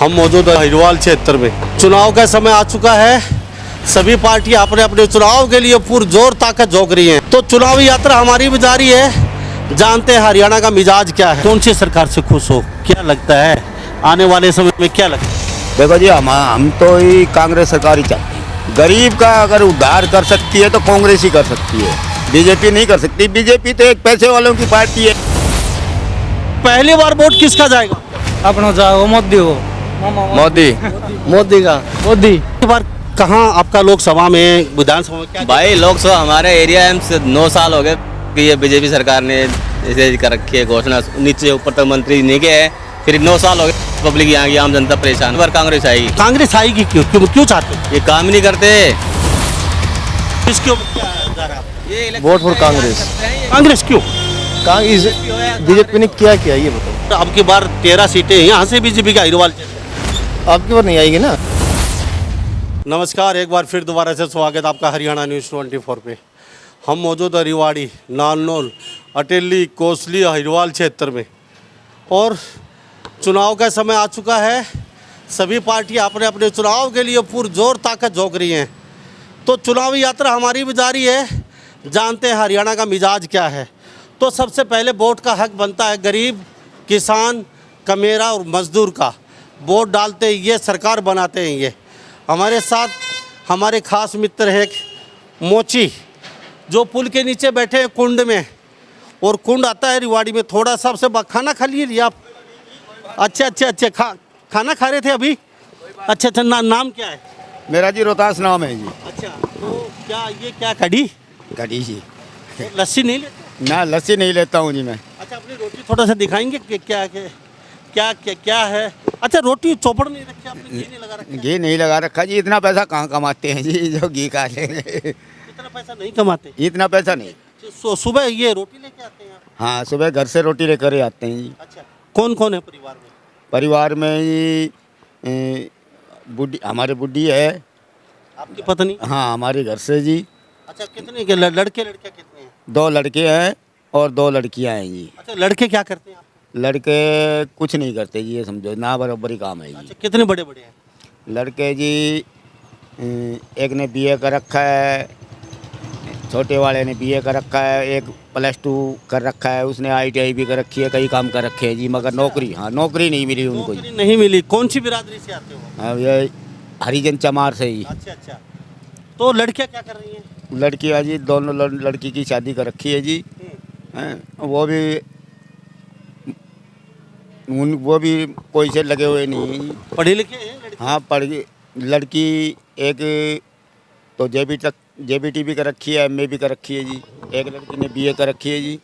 हम मौजूद है हिरवाल क्षेत्र में। चुनाव का समय आ चुका है। सभी पार्टियां अपने अपने चुनाव के लिए पुरजोर ताकत झोंक रही हैं। तो चुनावी यात्रा हमारी भी जारी है। जानते हैं हरियाणा का मिजाज क्या है। कौन सी सरकार से खुश हो, क्या लगता है आने वाले समय में क्या लगता है? देखो जी, हम तो ही कांग्रेस सरकार ही चाहते हैं। गरीब का अगर उद्धार कर सकती है तो कांग्रेस ही कर सकती है, बीजेपी नहीं कर सकती। बीजेपी तो एक पैसे वालों की पार्टी है। पहली बार वोट किसका जाएगा? अपना जाओ मोदी हो। मोदी मोदी का मोदी। इस बार कहाँ आपका लोकसभा में, विधानसभा में क्या? भाई लोकसभा हमारे एरिया में से 9 साल हो गए कि ये बीजेपी सरकार ने ऐसे कर रखी है घोषणा, नीचे ऊपर तक मंत्री नहीं गए हैं। फिर 9 साल हो गए पब्लिक यहाँ की आम जनता परेशान। पर कांग्रेस आएगी। कांग्रेस आएगी क्यों क्यों क्यों चाहते हो? ये काम ही नहीं करते। किसके ऊपर क्या जा रहा है आपका? Vote for Congress. कांग्रेस क्यों? कांग्रेस बीजेपी ने क्या किया ये बताओ। अब की बार 13 सीटें यहाँ से बीजेपी का हिरवाल क्षेत्र। आपकी बार नहीं आएगी ना। नमस्कार, एक बार फिर दोबारा से स्वागत आपका हरियाणा न्यूज़ 24 पे। हम मौजूद है रिवाड़ी, नारनौल, अटेली, कोसली, हिरवाल क्षेत्र में। और चुनाव का समय आ चुका है। सभी पार्टियां अपने अपने चुनाव के लिए पुरजोर ताकत झोंक रही हैं। तो चुनावी यात्रा हमारी भी जारी है। जानते हैं हरियाणा का मिजाज क्या है। तो सबसे पहले वोट का हक बनता है गरीब, किसान, कमेरा और मजदूर का। वोट डालते हैं ये, सरकार बनाते हैं ये। हमारे साथ हमारे खास मित्र हैं मोची, जो पुल के नीचे बैठे हैं कुंड में। और कुंड आता है रिवाड़ी में। थोड़ा सा सबसे खाना खा लिए आप? अच्छा खाना खा रहे थे अभी? अच्छा नाम क्या है? मेरा जी रोहतास नाम है जी। अच्छा, तो क्या ये क्या कढ़ी कड़ी जी। लस्सी नहीं लेते? ना, लस्सी नहीं लेता हूँ जी मैं। अच्छा, अपनी रोटी थोड़ा सा दिखाएंगे कि क्या क्या क्या क्या है? अच्छा, रोटी चौपड़ नहीं रखी आपने, घी नहीं लगा रखा? घी नहीं लगा रखा जी। इतना पैसा कहाँ कमाते हैं जी जो घी खा लेंगे। इतना पैसा नहीं कमाते? इतना पैसा नहीं। सुबह ये रोटी लेके आते हैं आप? हाँ, सुबह घर से रोटी लेकर ही आते हैं जी। अच्छा, कौन कौन है परिवार में? परिवार में जी बुढ़ी, हमारे बुढ़ी है। आपकी पत्नी? हाँ, हमारे घर से जी। अच्छा, कितने के लड़के लड़कियाँ कितने हैं? 2 लड़के हैं और 2 लड़कियां हैं जी। अच्छा, लड़के क्या करते हैं आप? लड़के कुछ नहीं करते जी, ये समझो ना, बराबर ही काम है जी। अच्छा, कितने बड़े बड़े हैं? लड़के जी एक ने बीए कर रखा है, छोटे वाले ने बीए कर रखा है, एक +2 कर रखा है, उसने ITI भी कर रखी है, कई काम कर रखे हैं जी, मगर नौकरी, हाँ, नौकरी नहीं मिली उनको जी। नौकरी नहीं मिली। कौन सी बिरादरी से आते हो? हाँ, ये हरिजन चमार से ही। अच्छा, तो लड़कियाँ क्या कर रही हैं? लड़कियाँ जी, दोनों लड़की की शादी कर रखी है जी। हैं, वो भी कोई से लगे हुए नहीं हैं। पढ़े लिखे हैं लड़के? हाँ, पढ़ लड़की एक तो JBT भी कर रखी है, MA भी कर रखी है जी। एक लड़की ने BA कर रखी है जी।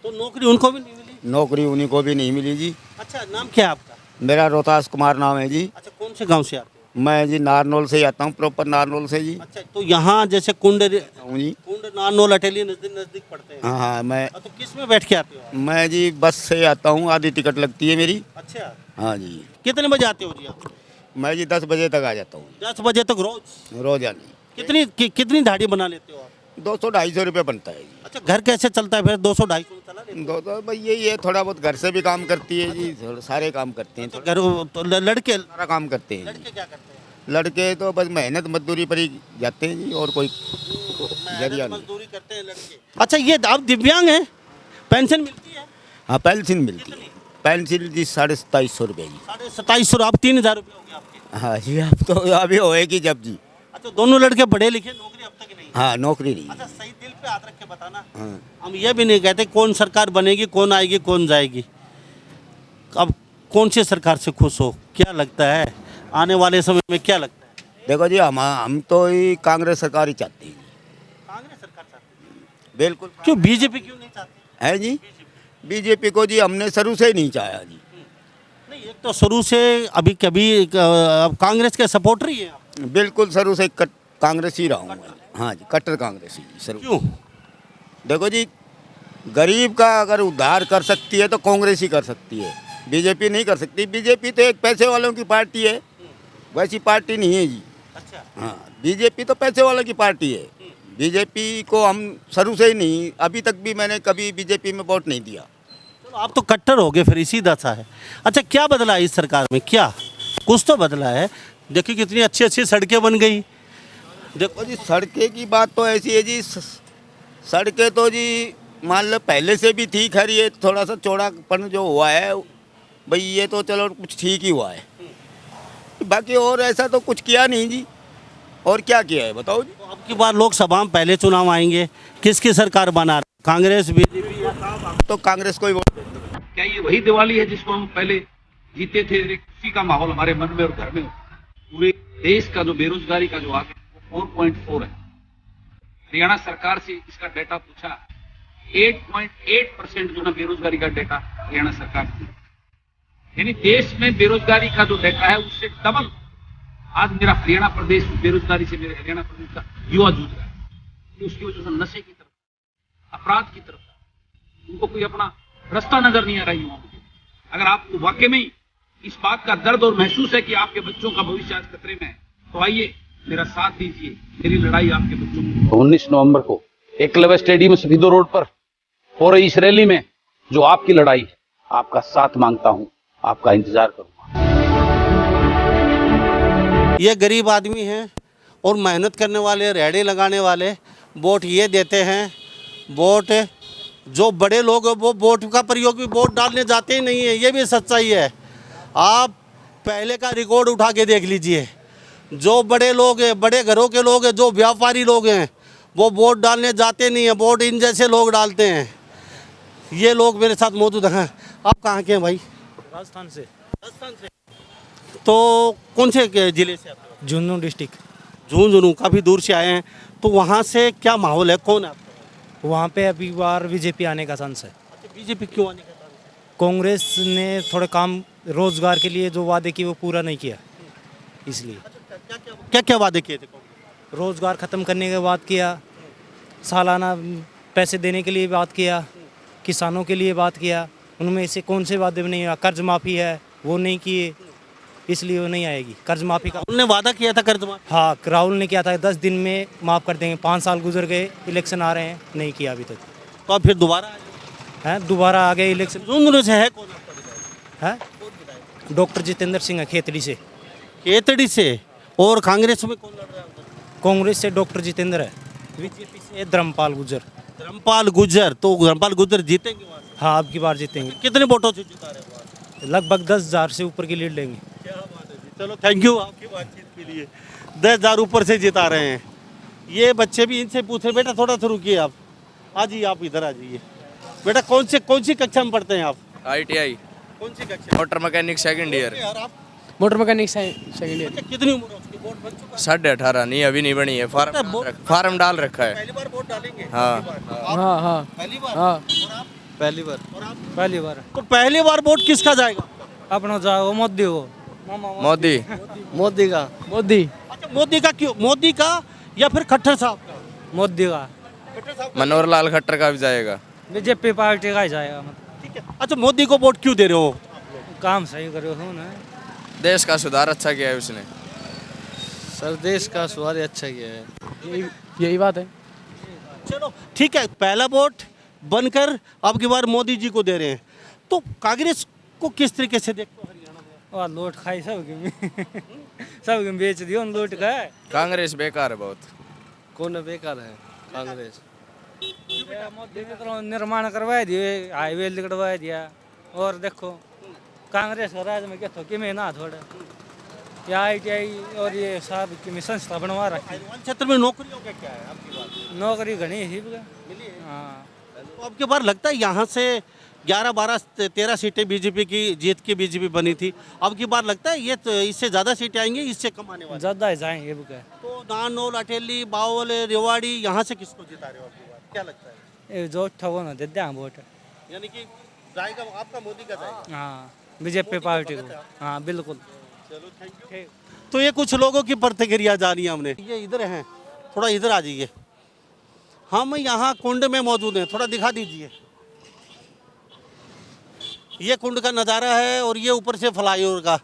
तो नौकरी उनको भी नहीं मिली? नौकरी उन्हीं को भी नहीं मिली जी। अच्छा, नाम क्या है आपका? मेरा रोहतास कुमार नाम है जी। अच्छा, कौन से गांव से आते हो? मैं जी नारनौल से ही आता हूँ, प्रॉपर नारनौल से जी। अच्छा, तो यहाँ जैसे कुंड हूँ जी। नारनौल अटेली नजदीक पड़ते हैं। हाँ हाँ, मैं तो किस में बैठ के आते हो आप? मैं जी बस से आता हूँ, आधी टिकट लगती है मेरी। अच्छा, हाँ जी। कितने बजे आते हो जी आप? मैं जी 10 बजे तक आ जाता हूँ 10 बजे तक रोज? रोजाना। कितनी दाढ़ी बना लेते हो आप? 200-250 रुपये बनता है जी। अच्छा, घर कैसे चलता है फिर? 200-250 में चला लेते हो? 200 भाई यही है, थोड़ा बहुत घर से भी काम करती है जी, सारे काम करते हैं, घर तो लड़के सारा काम करते हैं जी। लड़के क्या करते हैं? लड़के तो बस मेहनत मजदूरी पर ही जाते हैं जी, और कोई जरिया नहीं। मजदूरी करते हैं लड़के। अच्छा, ये आप दिव्यांग हैं, पेंशन मिलती है? हाँ, पेंशन मिलती है। पेंशन जी 2750 रुपये जी। 2750। आप 3000 रुपये हो गए आपके। हाँ जी, अब तो अभी होएगी जब जी। अच्छा, दोनों लड़के पढ़े लिखे, नौकरी अब तक नहीं? हाँ, नौकरी नहीं। अच्छा, सही दिल पे हाथ रख के बताना। हाँ, हम ये भी नहीं कहते कौन सरकार बनेगी, कौन आएगी, कौन जाएगी। अब कौन सी सरकार से खुश हो, क्या लगता है आने वाले समय में क्या लगता है? देखो जी, हम तो ही कांग्रेस सरकार ही चाहते हैं जी। कांग्रेस सरकार चाहती है? बिल्कुल। क्यों, बीजेपी क्यों नहीं चाहती? है जी, बीजेपी को जी हमने शुरू से ही नहीं चाहा जी। नहीं, एक तो शुरू से अभी कभी अब कांग्रेस के सपोर्टर ही है आप? बिल्कुल शुरू से कांग्रेस ही रहा हूँ मैं। हाँ जी, कट्टर कांग्रेस ही शुरू। क्यों? देखो जी, गरीब का अगर उद्धार कर सकती है तो कांग्रेस ही कर सकती है, बीजेपी नहीं कर सकती। बीजेपी तो एक पैसे वालों की पार्टी है, वैसी पार्टी नहीं है जी। अच्छा, हाँ, बीजेपी तो पैसे वालों की पार्टी है। बीजेपी को हम शुरू से ही नहीं, अभी तक भी मैंने कभी बीजेपी में वोट नहीं दिया। चलो आप तो कट्टर हो गए फिर, इसी दशा है। अच्छा, क्या बदला इस सरकार में, क्या कुछ तो बदला है। देखिए कितनी अच्छी अच्छी सड़कें बन गई। देखो जी सड़कें की बात तो ऐसी है जी, सड़कें तो जी मान लो पहले से भी थी, खैर ये थोड़ा सा चौड़ापन जो हुआ है भाई, ये तो चलो कुछ ठीक ही हुआ है, बाकी और ऐसा तो कुछ किया नहीं जी। और क्या किया है बताओ जी। अब की बार लोकसभा में पहले चुनाव आएंगे, किसकी सरकार बना, कांग्रेस बीजेपी या तो कांग्रेस को ही वोट। क्या ये वही दिवाली है जिसको हम पहले जीते थे? एक खुशी का माहौल हमारे मन में और घर में। पूरे देश का जो बेरोजगारी का जो आंकड़ा 4.4 है। हरियाणा सरकार से इसका डेटा पूछा, 8.8% जो ना बेरोजगारी का डेटा हरियाणा सरकार से, यानी देश में बेरोजगारी का जो डेटा है उससे डबल आज मेरा हरियाणा प्रदेश बेरोजगारी से, मेरे हरियाणा प्रदेश का युवा जूझ रहा है। तो उसकी वजह से नशे की तरफ, अपराध की तरफ उनको कोई अपना रास्ता नजर नहीं आ रहा युवाओं को। अगर आपको वाकई में इस बात का दर्द और महसूस है कि आपके बच्चों का भविष्य आज खतरे में है, तो आइए मेरा साथ दीजिए, मेरी लड़ाई आपके बच्चों की। 19 नवंबर को एकलव्य स्टेडियम सफीदो रोड पर हो रही इस रैली में जो आपकी लड़ाई है, आपका साथ मांगता हूं, आपका इंतजार करूंगा। ये गरीब आदमी हैं और मेहनत करने वाले, रेहड़ी लगाने वाले वोट ये देते हैं। वोट जो बड़े लोग हैं वो वोट का प्रयोग भी वोट डालने जाते ही नहीं है, ये भी सच्चाई है। आप पहले का रिकॉर्ड उठा के देख लीजिए, जो बड़े लोग हैं, बड़े घरों के लोग हैं, जो व्यापारी लोग हैं, वो वोट डालने जाते नहीं हैं, वोट इन जैसे लोग डालते हैं। ये लोग मेरे साथ मौजूद हैं। आप कहाँ के हैं भाई? राजस्थान से। तो कौन से जिले से आप? झुंझुनू डिस्ट्रिक्ट। झुंझुनू, काफ़ी दूर से आए हैं, तो वहाँ से क्या माहौल है, कौन है आपका? वहाँ पे अभी बार बीजेपी आने का चांस है। बीजेपी क्यों आने का चांस है? कांग्रेस ने थोड़े काम रोजगार के लिए जो वादे किए वो पूरा नहीं किया, इसलिए। क्या क्या वादे किए थे? रोजगार ख़त्म करने के बाद किया, सालाना पैसे देने के लिए बात किया, किसानों के लिए बात किया, उनमें से कौन से वादे नहीं हुआ? कर्ज माफ़ी है वो नहीं किए, इसलिए वो नहीं आएगी। कर्ज माफ़ी का उन्होंने वादा किया था कर्ज माफी। हाँ, राहुल ने किया था 10 दिन में माफ़ कर देंगे। 5 साल गुजर गए, इलेक्शन आ रहे हैं, नहीं किया अभी तक। तो अब फिर दोबारा आ जाए। हैं दोबारा आ गए इलेक्शन। झुंझुनू से है कौन आपका विधायक? है डॉक्टर जितेंद्र सिंह है, खेतड़ी से। केतड़ी से। और कांग्रेस में कौन लड़ रहा है उधर? कांग्रेस से डॉक्टर जितेंद्र है, बीजेपी से धर्मपाल गुर्जर। धर्मपाल गुर्जर, तो धर्मपाल गुर्जर जीतेंगे वहाँ से? हाँ, अब की बार जीतेंगे। कितने वोटों से जिता रहे हैं वहाँ से? लगभग 10,000 से ऊपर की लीड लेंगे। क्या बात है जी। चलो थैंक यू आपकी बातचीत के लिए। 10,000 ऊपर से जिता रहे हैं। ये बच्चे भी इनसे पूछे, बेटा थोड़ा सा रुकिए, आप आ जाइए, आप इधर आ जाइए। बेटा कौन सी कक्षा में पढ़ते हैं आप? ITI कौन सी कक्षा? Motor mechanic second year. और आप? Motor mechanic second year. अच्छा, कितनी उम्र है उसकी? वोट बन चुका है? 18.5 नहीं, अभी नहीं बनी है। फार्म डाल रखा है। पहली बार वोट डालेंगे? हाँ। हाँ हाँ, पहली बार। हाँ। और आप? पहली बार। और आप? पहली बार तो पहली बार वोट किसका जाएगा? अपना जाओ मोदी हो। मोदी। मोदी का। मोदी। अच्छा, मोदी का क्यों? मोदी का या फिर खट्टर साहब का? मोदी का। खट्टर साहब का। मनोहर लाल खट्टर का भी जाएगा। बीजेपी पार्टी का ही जाएगा। ठीक है। अच्छा, मोदी को वोट क्यों दे रहे हो? काम सही करे हो ना। देश का सुधार अच्छा किया है उसने। सर देश का सुधार अच्छा किया है। यही बात है। चलो ठीक है, पहला वोट बनकर अब की बार मोदी जी को दे रहे हैं, तो कांग्रेस को किस तरीके से देखते हो हरियाणा में? और लूट खाई सबके बेच दियो लूट का। कांग्रेस बेकार है बहुत। कौन बेकार है? कांग्रेस। मोदी ने तो निर्माण करवा दिए, हाईवे लिखवा दिया। और देखो कांग्रेस का राज में क्या थो कि मैं ना थोड़ा या ITI और ये सब की संस्था बनवा रखी। क्षेत्र में नौकरियों का क्या है आपकी बात? नौकरी घनी ही मिली है? हाँ। तो अब की बार लगता है यहाँ से 11, 12, 13 सीटें बीजेपी की जीत के बीजेपी बनी थी, अब की बार लगता है ये तो इससे ज़्यादा सीटें आएंगी, इससे कम आने वाली? ज़्यादा ही जाएंगे अब क्या। तो नानोल, अटेली, बावल, रेवाड़ी, यहाँ से किसको जिता रहे हो आपकी बार? क्या लगता है? ये जो ठगो ना दे दिया वोट। यानी कि जाएगा आपका, मोदी का जाएगा? हाँ, बीजेपी पार्टी को। हाँ बिल्कुल। चलो थैंक यू। तो ये कुछ लोगों की प्रतिक्रिया जानी हमने। ये इधर हैं, थोड़ा इधर आ जाइए। हम यहाँ कुंड में मौजूद हैं, थोड़ा दिखा दीजिए। ये कुंड का नज़ारा है और ये ऊपर से फ्लाईओवर का,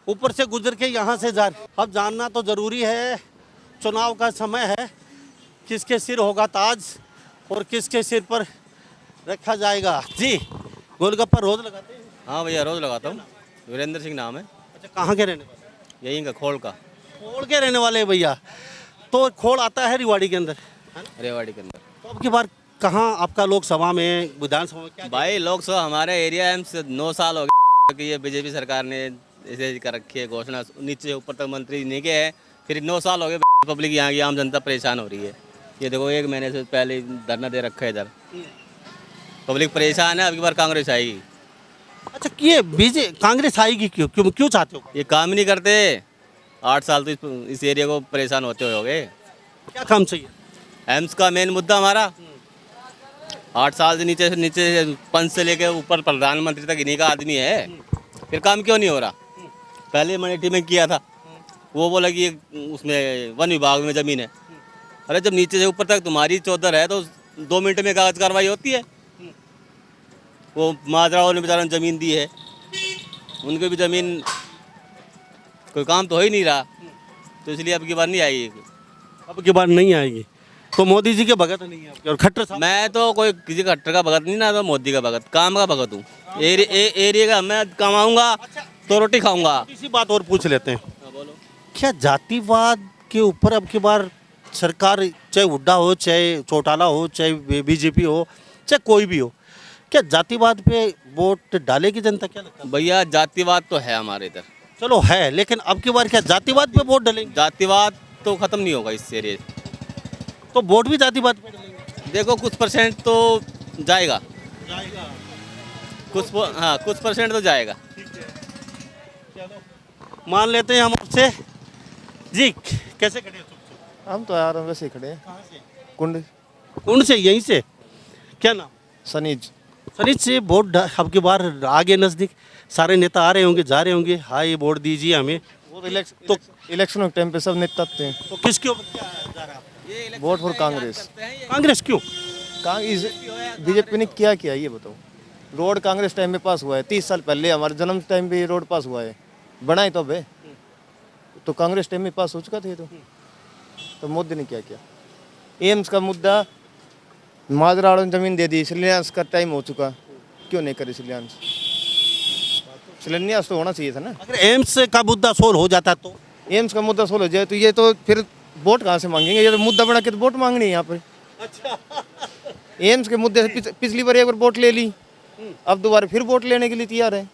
ऊपर से गुजर के यहाँ से जा। अब जानना तो ज़रूरी है, चुनाव का समय है, किसके सिर होगा ताज और किसके सिर पर रखा जाएगा। जी, गोलगप्पा रोज़ लगाते हैं? हाँ भैया, रोज़ लगाता हूँ। वीरेंद्र सिंह नाम है। अच्छा, कहाँ के रहने वाले? यहीं का खोल का, खोड़ के रहने वाले हैं भैया, तो खोड़ आता है रिवाड़ी के अंदर, है ना? रेवाड़ी के अंदर। तो अब की बार कहाँ आपका लोकसभा में, विधानसभा में क्या? भाई लोकसभा हमारे एरिया में से 9 साल हो गए कि ये बीजेपी सरकार ने ऐसे कर रखी है घोषणा, नीचे ऊपर तक मंत्री नहीं के है, फिर 9 साल हो गए पब्लिक यहाँ की आम जनता परेशान हो रही है। ये देखो 1 महीने से पहले धरना दे रखा है इधर, पब्लिक परेशान है। अब की बार कांग्रेस आएगी। अच्छा, ये कांग्रेस आएगी क्यों क्यों क्यों चाहते हो? ये काम ही नहीं करते, 8 साल तो इस एरिया को परेशान होते हुए हो गए। क्या काम चाहिए? एम्स का मेन मुद्दा हमारा 8 साल से नीचे पंच से लेके ऊपर प्रधानमंत्री तक इन्हीं का आदमी है, फिर काम क्यों नहीं हो रहा? पहले मनेठी में किया था, वो बोला कि उसमें वन विभाग में ज़मीन है। अरे जब नीचे से ऊपर तक तुम्हारी चौधर है तो 2 मिनट में कागज कार्रवाई होती है। वो माजराओं ने बेचारा ज़मीन दी है, उनकी भी ज़मीन कोई काम तो हो ही नहीं रहा, तो इसलिए अब की बार नहीं आएगी। अब की बार नहीं आएगी तो मोदी जी के भगत नहीं है आपके, और खट्टर साहब? मैं तो कोई किसी खट्टर का भगत नहीं, ना तो मोदी का भगत, काम का भगत हूँ। एरिया का मैं कमाऊँगा तो रोटी खाऊँगा। इसी बात और पूछ लेते हैं, बोलो। क्या जातिवाद के ऊपर अब की बार सरकार, चाहे हुड्डा हो, चाहे चौटाला हो, चाहे बीजेपी हो, चाहे कोई भी हो, क्या जातिवाद पे वोट डालेगी जनता? क्या लगता है? भैया जातिवाद तो है हमारे इधर, चलो है, लेकिन अब की बार क्या जातिवाद पे वोट डालेंगे? जातिवाद तो खत्म नहीं होगा इस एरिया से। तो वोट भी जातिवाद पे डालेंगे? देखो कुछ परसेंट तो जाएगा, कुछ परसेंट तो जाएगा। मान लेते हैं हम आपसे जी, कैसे खड़े हो? हम तो यार वैसे ही खड़े हैं। कहाँ से? कुंड कौन से? यहीं से? क्या नाम? सनीज। सनीज से वोट अब की बार आगे नज़दीक सारे नेता आ रहे होंगे, जा रहे होंगे, हाँ ये वोट दीजिए हमें, वो तो इलेक्शन के टाइम पे सब नेता आते हैं। तो किसके ऊपर क्या जा रहा है? Vote for Congress. कांग्रेस क्यों? कांग्रेस बीजेपी ने क्या किया ये बताओ? रोड कांग्रेस टाइम में पास हुआ है, 30 साल पहले हमारे जन्म टाइम पे ये रोड पास हुआ है, बनाए तो अब तो कांग्रेस टाइम में पास हो चुका था ये तो मोदी ने क्या किया? एम्स का मुद्दा, माजरा वालों ने जमीन दे दी, शिलान्यास का टाइम हो चुका, क्यों नहीं करे शिलान्यास? शिलान्यास तो होना चाहिए था ना। अगर एम्स का मुद्दा सोल्व हो जाता तो? एम्स का मुद्दा सोल्व हो जाए तो ये तो फिर वोट कहाँ से मांगेंगे? ये तो मुद्दा बना के तो वोट मांगनी है यहाँ पर। अच्छा, एम्स के मुद्दे से पिछली बार एक बार वोट ले ली, अब दोबारा फिर वोट लेने के लिए तैयार है।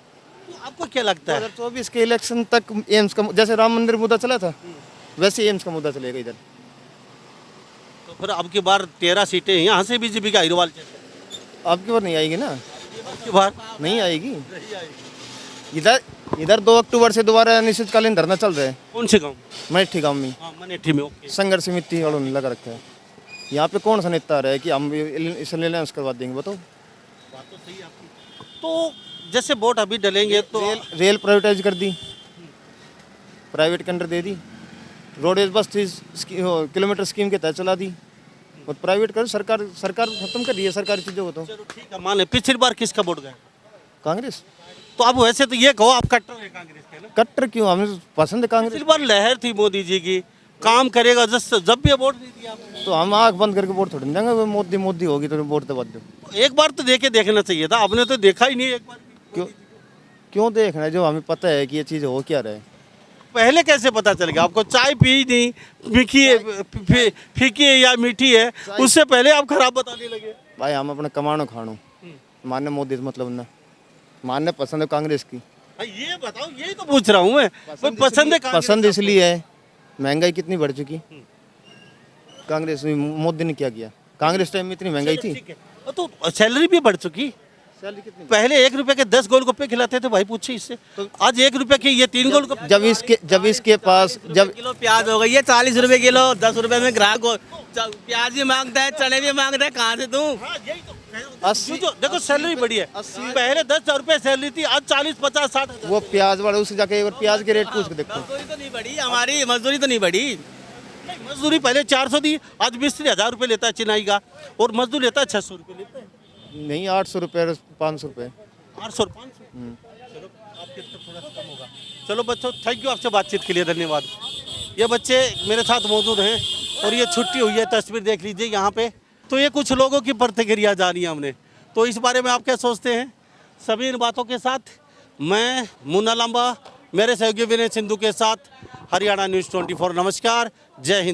तो आपको क्या लगता है 2024 के इलेक्शन तक एम्स का, जैसे राम मंदिर मुद्दा चला था वैसे एम्स का मुद्दा चलेगा इधर। तो फिर अब की बार 13 सीटें यहाँ से बीजेपी का हिरवाल अब की बार नहीं आएगी ना, अब की बार नहीं आएगी। इधर 2 अक्टूबर से दोबारा अनिश्चितकालीन धरना चल रहा है। कौन से गाँव? मनेठी गाँव में, हाँ मनेठी में। ओके, संघर्ष समिति वालों ने लगा रखा है। यहाँ पे कौन सा नेता आ रहा है कि हम शिलान्यास करवा देंगे? बताओ। बात तो सही है आपकी। तो जैसे वोट अभी डलेंगे तो रेल प्राइवेटाइज कर दी, प्राइवेट के अंडर दे दी, रोडवेज बस किलोमीटर स्कीम के तहत चला दी, और प्राइवेट कर सरकार खत्म कर रही है सरकारी चीज़ों को। तो चलो ठीक है, मान ले पिछली बार किसका वोट गया? कांग्रेस। तो अब वैसे तो ये कहो आप कट्टर है कांग्रेस के ना? कट्टर क्यों? हमें पसंद है कांग्रेस। पिछली बार लहर थी मोदी जी की, काम करेगा, जब भी वोट नहीं दिया आपने। तो हम आँख बंद करके वोट थोड़ी नहीं देंगे, मोदी होगी तो वोट दबा दो। तो एक बार तो देखना चाहिए था, आपने तो देखा ही नहीं एक बार भी। क्यों देखना है जो हमें पता है कि ये चीज़ हो क्या रहा है? पहले कैसे पता चलेगा आपको? चाय पी नहीं, फीकी है या मीठी है, उससे पहले आप खराब बताने लगे। भाई हम अपने कमानो खानो मानने मोदी से मतलब ना, मानने पसंद है कांग्रेस की। ये बताओ, यही तो पूछ रहा हूँ मैं। पसंद है कांग्रेस पसंद आपको? इसलिए है, महंगाई कितनी बढ़ चुकी। कांग्रेस में मोदी ने क्या किया? कांग्रेस टाइम में इतनी महंगाई थी। ठीक है, तो सैलरी भी बढ़ चुकी। सैलरी कितनी? पहले 1 रुपए के 10 गोलगप्पे खिलाते थे भाई, पूछिए इससे। तो आज 1 रुपए के ये 3 गोलगप्पे। जब इसके पास किलो प्याज हो गई है 40 रुपए किलो, 10 रुपए में ग्राहक को प्याज भी मांगता है, चने भी मांगता है, कहाँ से दूं? हाँ, यही तो। देखो सैलरी बढ़ी है, पहले 10,000 रुपए सैलरी थी, आज 40, 50, 60। वो प्याज वाला उससे जाके एक बार प्याज के रेट पूछ के देखो। मजदूरी तो नहीं बढ़ी हमारी, मजदूरी तो नहीं बढ़ी। मजदूरी पहले 400 दी, आज मिस्त्री 1000 रुपए लेता है चिनाई का, और मजदूर लेता है 600 रुपए लेता है। नहीं 800 रुपये 500 रुपये। 800 और 500। चलो आपके तरफ थोड़ा सा कम होगा। चलो बच्चों, थैंक यू आपसे बातचीत के लिए, धन्यवाद। ये बच्चे मेरे साथ मौजूद हैं और ये छुट्टी हुई है, तस्वीर देख लीजिए यहाँ पे। तो ये कुछ लोगों की प्रतिक्रिया जानी है हमने, तो इस बारे में आप क्या सोचते हैं? सभी इन बातों के साथ मैं मुन्ना लांबा, मेरे सहयोगी विनय सिंधु के साथ हरियाणा न्यूज़ 24। नमस्कार, जय हिंद।